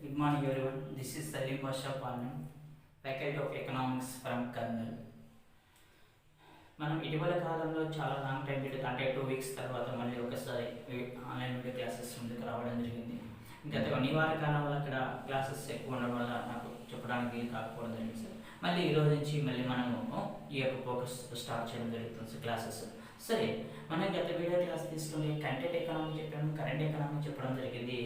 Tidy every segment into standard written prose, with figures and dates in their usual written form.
Good morning everyone. This is Salim Basha Panem, Faculty of Economics from Karnal. మనం ఇటీవల కాలంలో చాలా long time అంటే 2 వీక్స్ తర్వాత మళ్ళీ ఒకసారి ఆన్లైన్ వీడియో క్లాసెస్ ముందుకు రావడం జరిగింది. గత కొన్ని వారాల కాలం వల్ల అక్కడ క్లాసెస్ ఎక్కువ ఉండడం వల్ల నాకు చెప్పడానికి కాకపోవడం జరిగింది సార్. మళ్ళీ ఈ రోజు నుంచి మళ్ళీ మనము ఈ యొక్క ఫోకస్ స్టార్ట్ చేయడం జరుగుతుంది సార్ క్లాసెస్. సరే, మనం గత వీడియో క్లాస్ తీసుకుంటే కంటెంట్ ఎకనామీ చెప్పాము, కరెంట్ ఎకనామీ చెప్పడం జరిగింది.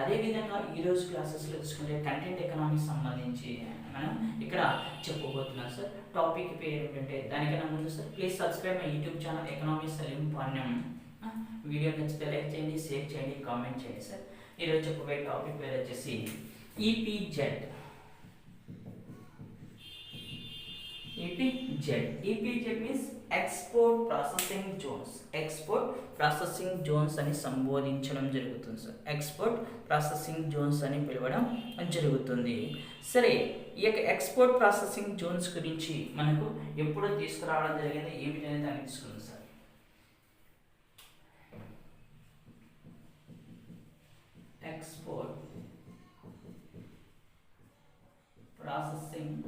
అదేవిధంగా ఈరోజు క్లాసెస్లో తీసుకుంటే కంటెంట్ ఎకనామీకి సంబంధించి మనం ఇక్కడ చెప్పబోతున్నాం సార్. టాపిక్ పేరు ఏంటంటే దానికన్నా ముందు sir please subscribe my YouTube channel economy Saleem Panyam. Video నచ్చితే లైక్ చేయండి, షేర్ చేయండి, కామెంట్ చేయండి సార్. ఈరోజు చెప్పబోయే టాపిక్ పేరు వచ్చేసి EPZ. EPZ means export processing zones. Export processing zones అని సంబోధించడం జరుగుతుంది సార్. ఎక్స్పోర్ట్ ప్రాసెసింగ్ జోన్స్ అని పిలవడం జరుగుతుంది. సరే, ఈ యొక్క ఎక్స్పోర్ట్ ప్రాసెసింగ్ జోన్స్ గురించి మనకు ఎప్పుడు తీసుకురావడం జరిగింది, ఏమిటి అనేది దాన్ని తీసుకుందాం సార్. ఎక్స్పోర్ట్ ప్రాసెసింగ్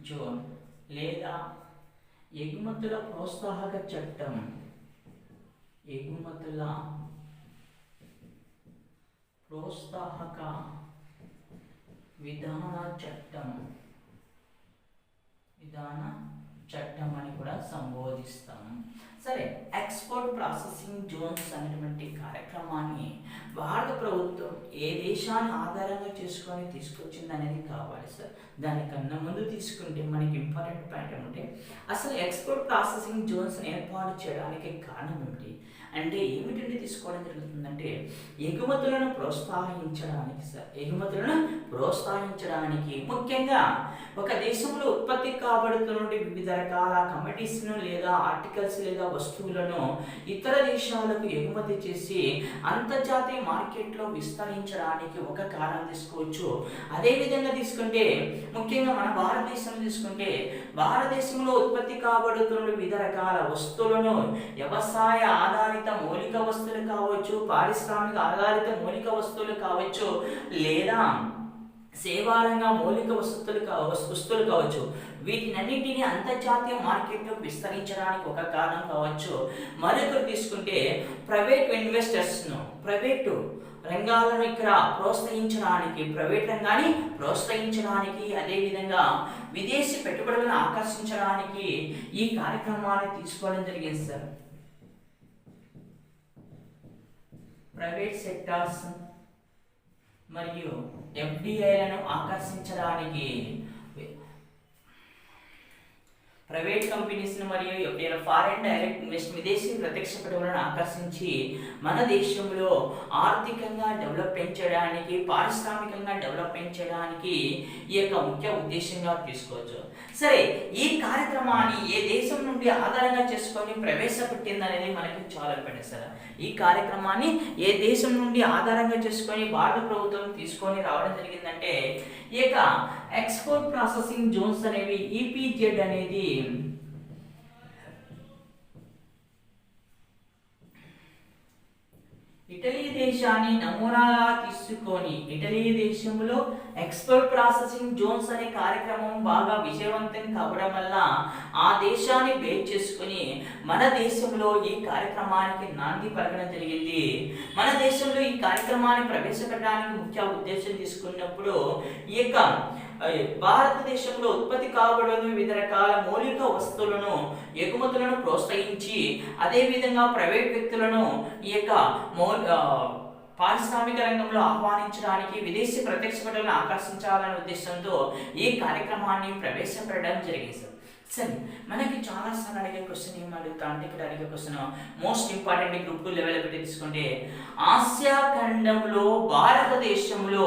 జోన్ లేదా ఎగుమతుల ప్రోత్సాహక చట్టం. ఎగుమతుల ప్రోత్సాహక విధాన చట్టం అని కూడా సంబోధిస్తాం. సరే, ఎక్స్పోర్ట్ ప్రాసెసింగ్ జోన్స్ అనేటువంటి కార్యక్రమాన్ని భారత ప్రభుత్వం ఏ దేశాన్ని ఆధారంగా చేసుకొని తీసుకొచ్చింది అనేది కావాలి సార్. దానికన్నా ముందు తీసుకుంటే మనకి ఇంపార్టెంట్ పాయింట్ ఏమంటే అసలు ఎక్స్పోర్ట్ ప్రాసెసింగ్ జోన్స్ ఏర్పాటు చేయడానికి కారణం ఏమిటి అంటే ఏమిటంటే తీసుకోవడం జరుగుతుందంటే ఎగుమతులను ప్రోత్సహించడానికి సార్. ఎగుమతులను ప్రోత్సహించడానికి ముఖ్యంగా ఒక దేశంలో ఉత్పత్తి కాబడుతున్న వివిధ రకాల కమోడిటీస్ను లేదా ఆర్టికల్స్ లేదా వస్తువులను ఇతర దేశాలకు ఎగుమతి చేసి అంతర్జాతీయ మార్కెట్లో విస్తరించడానికి ఒక కారణం తీసుకోవచ్చు. అదేవిధంగా తీసుకుంటే ముఖ్యంగా మన భారతదేశం తీసుకుంటే భారతదేశంలో ఉత్పత్తి కాబడుతున్న వివిధ రకాల వస్తువులను వ్యవసాయ ఆధారిత మౌలిక వస్తువులు కావచ్చు, పారిశ్రామిక ఆధారిత మౌలిక వస్తువులు కావచ్చు, లేదా సేవారంగ మౌలిక వస్తువులు కావచ్చు, వీటినన్నింటినీ అంతర్జాతీయ మార్కెట్లో విస్తరించడానికి ఒక కారణం కావచ్చు. మరొకరు తీసుకుంటే ప్రైవేట్ ఇన్వెస్టర్స్ను, ప్రైవేటు రంగాలను ఇక్కడ ప్రోత్సహించడానికి, ప్రైవేట్ రంగాన్ని ప్రోత్సహించడానికి, అదేవిధంగా విదేశీ పెట్టుబడులను ఆకర్షించడానికి ఈ కార్యక్రమాన్ని తీసుకోవడం జరిగింది సార్. ప్రైవేట్ సెక్టార్స్ మరియు ఎఫ్డిఐలను ఆకర్షించడానికి ప్రైవేట్ కంపెనీస్ను మరియు ఎఫ్డిఐ ఫారెన్ డైరెక్ట్ ఇన్వెస్ట్ విదేశీ ప్రత్యక్ష పెట్టుబడులను ఆకర్షించి మన దేశంలో ఆర్థికంగా డెవలప్మెంట్ చేయడానికి, పారిశ్రామికంగా డెవలప్మెంట్ చేయడానికి ఈ యొక్క ముఖ్య ఉద్దేశంగా తీసుకోవచ్చు. సరే, ఈ కార్యక్రమాన్ని ఏ దేశం నుండి ఆధారంగా చేసుకొని ప్రవేశపెట్టింది అనేది మనకి చాలా ఇంపార్టెంట్ సార్. ఈ కార్యక్రమాన్ని ఏ దేశం నుండి ఆధారంగా చేసుకొని భారత ప్రభుత్వం తీసుకొని రావడం జరిగిందంటే ఈ యొక్క ఎక్స్పోర్ట్ ప్రాసెసింగ్ జోన్స్ అనేవి ఈపీజెడ్ అనేది ఇటలీ దేశాన్ని నమూనాగా తీసుకొని ఇటలీ దేశంలో ఎక్స్పోర్ట్ ప్రాసెసింగ్ జోన్స్ అనే కార్యక్రమం బాగా విజయవంతం కావడం వల్ల ఆ దేశాన్ని బేస్ చేసుకుని మన దేశంలో ఈ కార్యక్రమానికి నాంది పలకడం జరిగింది. మన దేశంలో ఈ కార్యక్రమాన్ని ప్రవేశపెట్టడానికి ముఖ్య ఉద్దేశం తీసుకున్నప్పుడు ఈ యొక్క భారతదేశంలో ఉత్పత్తి కాబడిన వివిధ రకాల మౌలిక వస్తువులను ఎగుమతులను ప్రోత్సహించి అదేవిధంగా ప్రైవేట్ వ్యక్తులను ఈ యొక్క పారిశ్రామిక రంగంలో ఆహ్వానించడానికి, విదేశీ ప్రత్యక్ష పెట్టుబడులను ఆకర్షించాలనే ఉద్దేశంతో ఈ కార్యక్రమాన్ని ప్రవేశపెట్టడం జరిగింది. సరే, మనకి చాలా సార్లు అడిగే క్వశ్చన్ ఏం అడుగుతా అంటే ఇక్కడ అడిగే question most important group 2 level పెట్టి తీసుకుంటే ఆసియా ఖండంలో భారతదేశంలో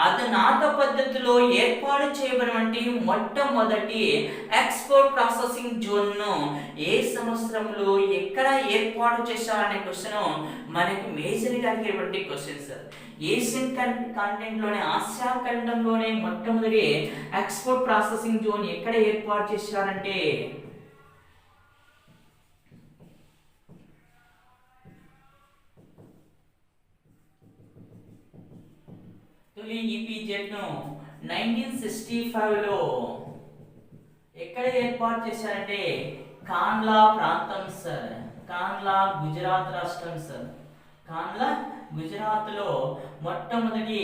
అధునాత పద్ధతిలో ఏర్పాటు చేయబడినటువంటి మొట్టమొదటి ఎక్స్పోర్ట్ ప్రాసెసింగ్ జోన్ను ఏ సంవత్సరంలో ఎక్కడ ఏర్పాటు చేశారనే క్వశ్చన్ మనకి మేజర్గా అడిగేటువంటి క్వశ్చన్ సార్. ఏషియన్ కాంటినెంట్లోనే ఆసియా ఖండంలోనే మొట్టమొదటి ఎక్స్పోర్ట్ ప్రాసెసింగ్ జోన్ ఎక్కడ ఏర్పాటు చేశారంటే తొలి ఈపీజెడ్ ను 1965లో ఎక్కడ ఏర్పాటు చేశారంటే కాండ్లా ప్రాంతం సార్. కాండ్లా గుజరాత్ రాష్ట్రం సార్. కాండ్లా గుజరాత్ లో మొట్టమొదటి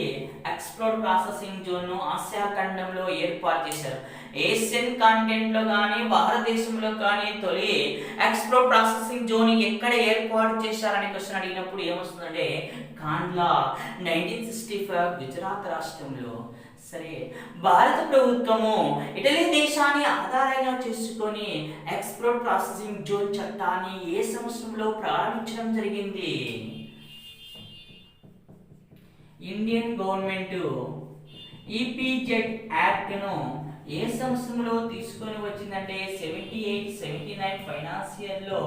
ఎక్స్పోర్ట్ ప్రాసెసింగ్ జోన్ ను ఆసియా ఖండంలో ఏర్పాటు చేశారు. ఏషియన్ కాంటినెంట్ లో కానీ భారతదేశంలో కానీ తొలి ఎక్స్పోర్ట్ ప్రాసెసింగ్ జోన్ ఎక్కడ ఏర్పాటు చేశారని క్వశ్చన్ అడిగినప్పుడు ఏమొస్తుందంటే కాండ్లా 1965 గుజరాత్ రాష్ట్రంలో. సరే, భారత ప్రభుత్వము ఇటలీ దేశాన్ని ఆధారంగా చేసుకొని ఎక్స్పోర్ట్ ప్రాసెసింగ్ జోన్ చట్టాన్ని ఏ సంవత్సరంలో ప్రారంభించడం జరిగింది? ఇండియన్ గవర్నమెంట్ ఈపీజెడ్ యాక్ట్ ను ఏ సంవత్సరంలో తీసుకొని వచ్చిందంటే 78-79 ఫైనాన్షియల్ లో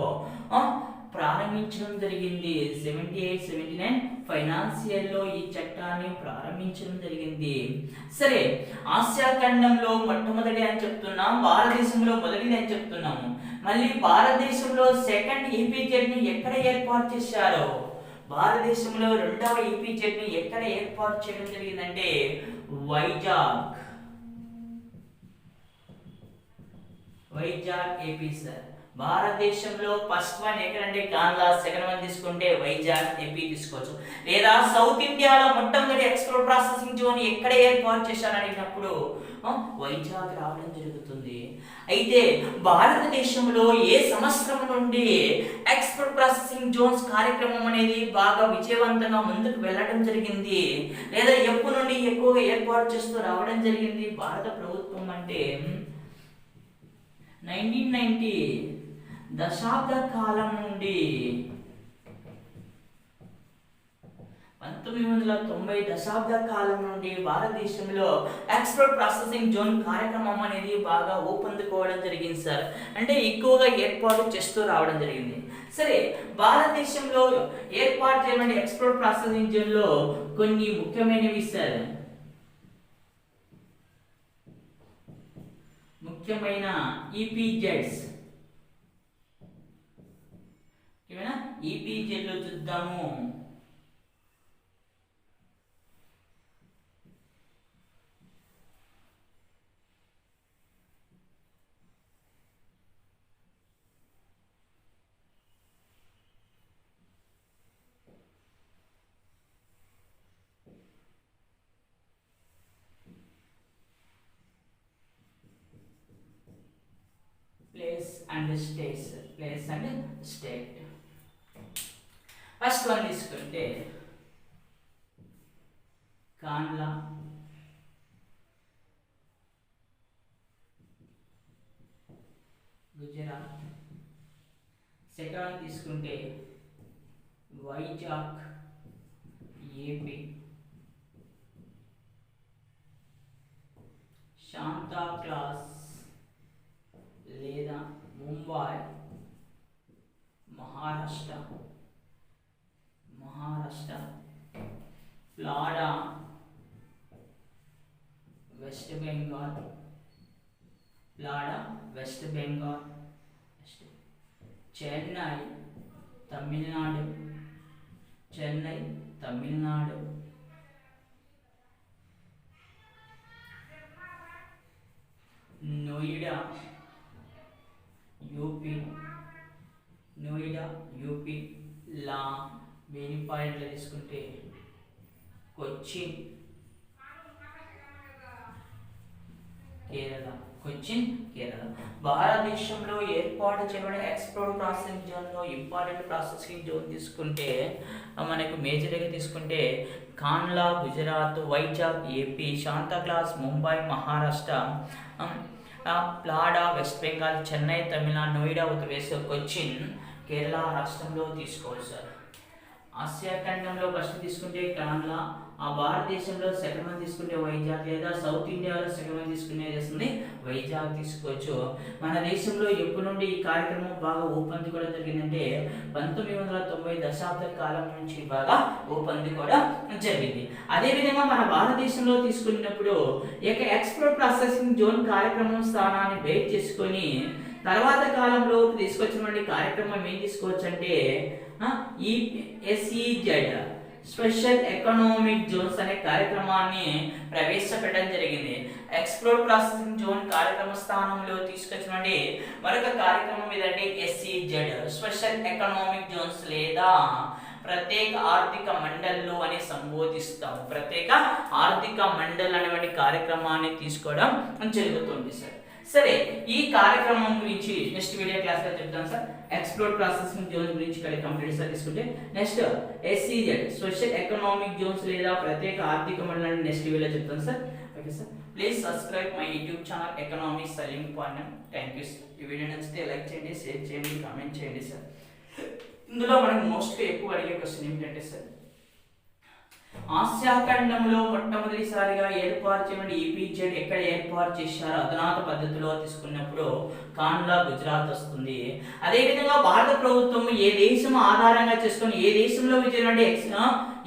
ప్రారంభించడం జరిగింది. 78-79 ఫైనాన్షియల్ లో ఈ చట్టాన్ని ప్రారంభించడం జరిగింది. సరే, ఆసియా ఖండంలో మొట్టమొదటి అని చెప్తున్నాం, భారతదేశంలో మొదటిది అని చెప్తున్నాము. మళ్ళీ భారతదేశంలో సెకండ్ ఈపీజెడ్ ని ఎక్కడ ఏర్పాటు చేశారో, భారతదేశంలో రెండవ ఈపీజెడ్ ని ఎక్కడ ఏర్పాటు చేయడం జరిగిందంటే వైజాగ్ ఏపీ సార్. భారతదేశంలో ఫస్ట్ వన్ ఎక్కడంటే కాండ్లా, సెకండ్ వన్ తీసుకుంటే వైజాగ్ ఏపీ తీసుకోవచ్చు. లేదా సౌత్ ఇండియాలో మొట్టమొదటి ఎక్స్పోర్ట్ ప్రాసెసింగ్ జోన్ ఎక్కడ ఏర్పాటు చేశారని అడిగినప్పుడు వైజాగ్ రావడం జరుగుతుంది. అయితే భారతదేశంలో ఏ సంవత్సరం నుండి ఎక్స్పోర్ట్ ప్రాసెసింగ్ జోన్స్ కార్యక్రమం అనేది బాగా విజయవంతంగా ముందుకు వెళ్ళడం జరిగింది, లేదా ఎప్పటి నుండి ఎక్కువగా ఏర్పాటు చేస్తూ రావడం జరిగింది భారత ప్రభుత్వం అంటే 1990 దశాబ్ద కాలం నుండి 1990 దశాబ్ద కాలం నుండి భారతదేశంలో ఎక్స్పోర్ట్ ప్రాసెసింగ్ జోన్ కార్యక్రమం అనేది బాగా ఊపందుకోవడం జరిగింది సార్. అంటే ఎక్కువగా ఏర్పాటు చేస్తూ రావడం జరిగింది. సరే, భారతదేశంలో ఏర్పాటు చేయబడిన ఎక్స్పోర్ట్ ప్రాసెసింగ్ జోన్ లో కొన్ని ముఖ్యమైనవి సార్. ముఖ్యమైన ఈపీజెడ్స్ ఈపీజెడ్లు చూద్దాము. Place and states. Place and state. First one తీసుకుంటే కాండ్లా, గుజరాత్. సెకండ్ వన్ తీసుకుంటే వైజాగ్ ఏపీ. శాంతా క్లాస్ లేదా ముంబై మహారాష్ట్ర. ఫ్లాడా వెస్ట్ బెంగాల్. చెన్నై తమిళనాడు. నోయిడా యూపీ. లా మెయిన్ పాయింట్లు తీసుకుంటే కొచ్చిన్ కేరళ. భారతదేశంలో ఏర్పాటు చేయబడిన ఎక్స్పోర్ట్ ప్రాసెసింగ్ జోన్లో ఇంపార్టెంట్ ప్రాసెసింగ్ జోన్ తీసుకుంటే మనకు మేజర్గా తీసుకుంటే Kandla Gujarat, Vizag AP, Santa Claus Mumbai Maharashtra, ప్లాడా west Bengal, Chennai Tamil Nadu, Noida Uttar Pradesh, Cochin Kerala రాష్ట్రంలో తీసుకోవచ్చు సార్. ఆసియా ఖండంలో ఫస్ట్ తీసుకుంటే కాండ్లా, ఆ భారతదేశంలో సెకండ్ వన్ తీసుకుంటే వైజాగ్, లేదా సౌత్ ఇండియాలో సెకండ్ వన్ తీసుకునే వైజాగ్ తీసుకోవచ్చు. మన దేశంలో ఎప్పటి నుండి ఈ కార్యక్రమం బాగా ఊపందుకోవడం జరిగిందంటే 1990 దశాబ్ద కాలం నుంచి బాగా ఊపందుకోవడం జరిగింది. అదేవిధంగా మన భారతదేశంలో తీసుకున్నప్పుడు ఇక ఎక్స్పోర్ట్ ప్రాసెసింగ్ జోన్ కార్యక్రమం స్థానాన్ని బేస్ చేసుకొని తర్వాత కాలంలో తీసుకొచ్చినటువంటి కార్యక్రమం ఏం తీసుకోవచ్చు అంటే SEZ స్పెషల్ ఎకనామిక్ జోన్స్ అనే కార్యక్రమాన్ని ప్రవేశపెట్టడం జరిగింది. ఎక్స్పోర్ట్ ప్రాసెసింగ్ జోన్ కార్యక్రమ స్థానంలో తీసుకొచ్చినటువంటి మరొక కార్యక్రమం ఏదంటే SEZ స్పెషల్ ఎకనామిక్ జోన్స్ లేదా ప్రత్యేక ఆర్థిక మండళ్ళు అని సంబోధిస్తాము. ప్రత్యేక ఆర్థిక మండల్ అనేటువంటి కార్యక్రమాన్ని తీసుకోవడం జరుగుతుంది సార్. సరే, ఈ కార్యక్రమం గురించి నెక్స్ట్ వీడియో క్లాస్ లో చెప్తాను సార్. ఎక్స్ప్లోర్ ప్రాసెసింగ్ జోన్ గురించి కంప్లీట్ సార్ తీసుకుంటే next SEZ special economic zones లేదా ప్రత్యేక ఆర్థిక మండలాన్ని నెక్స్ట్ వీడియోలో చెప్తాను sir. Okay sir, please subscribe my YouTube channel economy Saleem Pandyam. Thank you sir. ఈ వీడియో నచ్చితే లైక్ చేయండి, షేర్ చేయండి, కామెంట్ చేయండి సార్. ఇందులో మనకు మోస్ట్గా ఎక్కువ అడిగే క్వశ్చన్ ఏమిటంటే సార్, ఆసియా ఖండంలో మొట్టమొదటిసారిగా ఏర్పాటు చేయబడిన EPZ ఎక్కడ ఏర్పాటు చేశారో అధునాత పద్ధతిలో తీసుకున్నప్పుడు కాండ్లా గుజరాత్ వస్తుంది. అదేవిధంగా భారత ప్రభుత్వం ఏ దేశం ఆధారంగా చేసుకొని ఏ దేశంలో విజయనటువంటి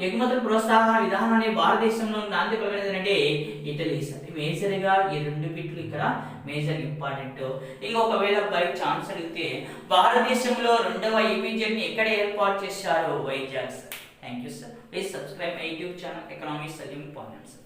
ఎగుమతుల ప్రోత్సాహన విధానాన్ని భారతదేశంలో నాంది పలికినదంటే ఇటలీ సార్. మేజర్గా ఈ రెండు బిట్లు ఇక్కడ మేజర్ ఇంపార్టెంట్. ఇంకొకవేళ బై ఛాన్స్ అడిగితే భారతదేశంలో రెండవ EPZ ని ఎక్కడ ఏర్పాటు చేశారో Vizag sir. Thank you sir. Please subscribe my YouTube channel Economy Salim Paunyan sir.